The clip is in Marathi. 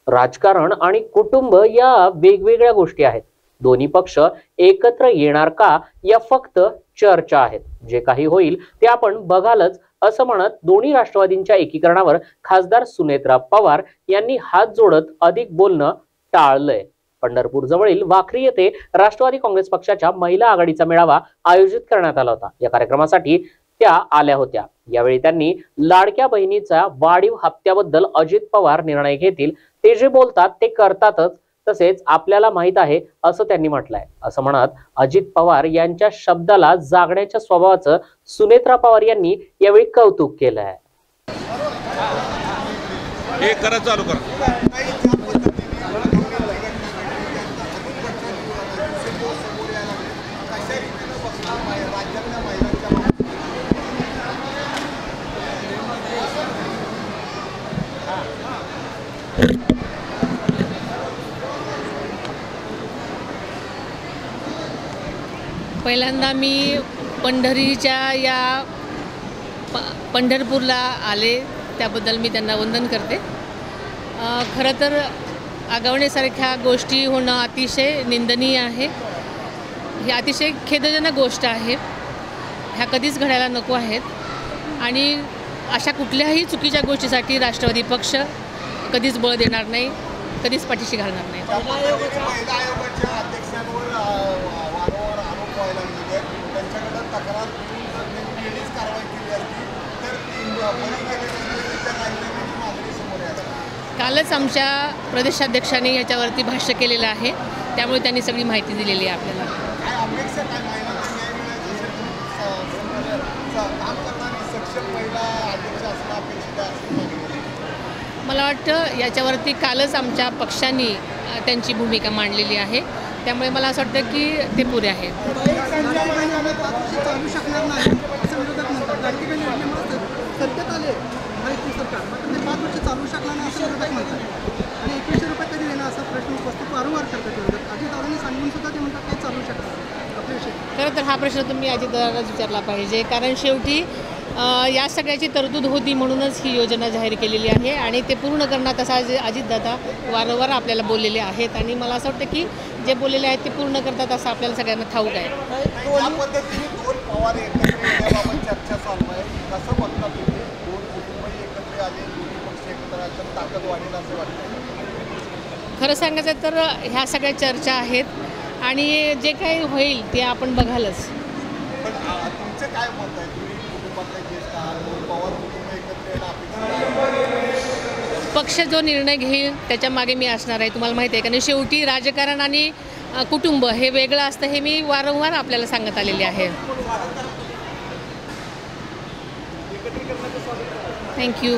राजकारण आणि कुटुंब या वेगवेगळ्या गोष्टी आहेत। दोन्ही पक्ष एकत्र येणार का या फक्त चर्चा आहेत। जे काही होईल ते आपण बघालच असं म्हणत दोन्ही राष्ट्रवादींच्या एकीकरणावर खासदार सुनेत्रा पवार यांनी हात जोडत अधिक बोलणं टाळलंय। पंढरपूर जवळील वाखरी येथे राष्ट्रवादी काँग्रेस पक्षाच्या महिला आघाडीचा मेळावा आयोजित करण्यात आला होता। या कार्यक्रमासाठी त्या आल्या होत्या। यावेळी त्यांनी लाडक्या बहिणीचा वाढीव हप्त्याबद्दल अजित पवार निर्णय घेतील ते जे बोलतात ते करतातच, तसेच आपल्याला माहित आहे असं त्यांनी म्हटलंय। असं म्हणत अजित पवार यांच्या शब्दाला जागण्याच्या स्वभावाचं सुनेत्रा पवार यांनी यावेळी कौतुक केलंय। हे करा, चालू करा। पहिल्यांदा मी पंढरीच्या या पंढरपूरला आले त्याबद्दल मी त्यांना वंदन करते। खरं तर आगवण्यासारख्या गोष्टी होणं अतिशय निंदनीय आहे। ही अतिशय खेदजनक गोष्ट आहे। ह्या कधीच घडायला नको आहेत आणि अशा कुठल्याही चुकीच्या गोष्टीसाठी राष्ट्रवादी पक्ष कधीच बळ देणार नाही, कधीच पाठीशी घालणार नाही। कालच आमच्या प्रदेशाध्यक्षांनी याच्यावरती भाष्य केलेलं आहे, त्यामुळे त्यांनी सगळी माहिती दिलेली आहे आपल्याला। मला वाटतं याच्यावरती कालच आमच्या पक्षांनी त्यांची भूमिका मांडलेली आहे, त्यामुळे मला असं वाटतं की ते पुरे आहे। खरं तर हा प्रश्न तुम्ही अजितदादांनाच विचारला पाहिजे, कारण शेवटी या सगळ्याची तरतूद होती म्हणूनच ही योजना जाहीर केलेली आहे आणि ते पूर्ण करण्यात असा अजितदादा वारंवार आपल्याला बोललेले आहेत आणि मला असं वाटतं की जे बोललेले आहेत ते पूर्ण करतात असं आपल्याला सगळ्यांना ठाऊक आहे। खरं सांगायचं तर ह्या सगळ्या चर्चा आहेत आणि जे काही होईल ते आपण बघालच। पक्ष जो निर्णय घेईल त्याच्या मागे मी असणार आहे, तुम्हाला माहिती आहे, कारण शेवटी राजकारण आणि कुटुंब हे वेगळं असतं हे मी वारंवार आपल्याला सांगत आलेले आहे। थँक्यू।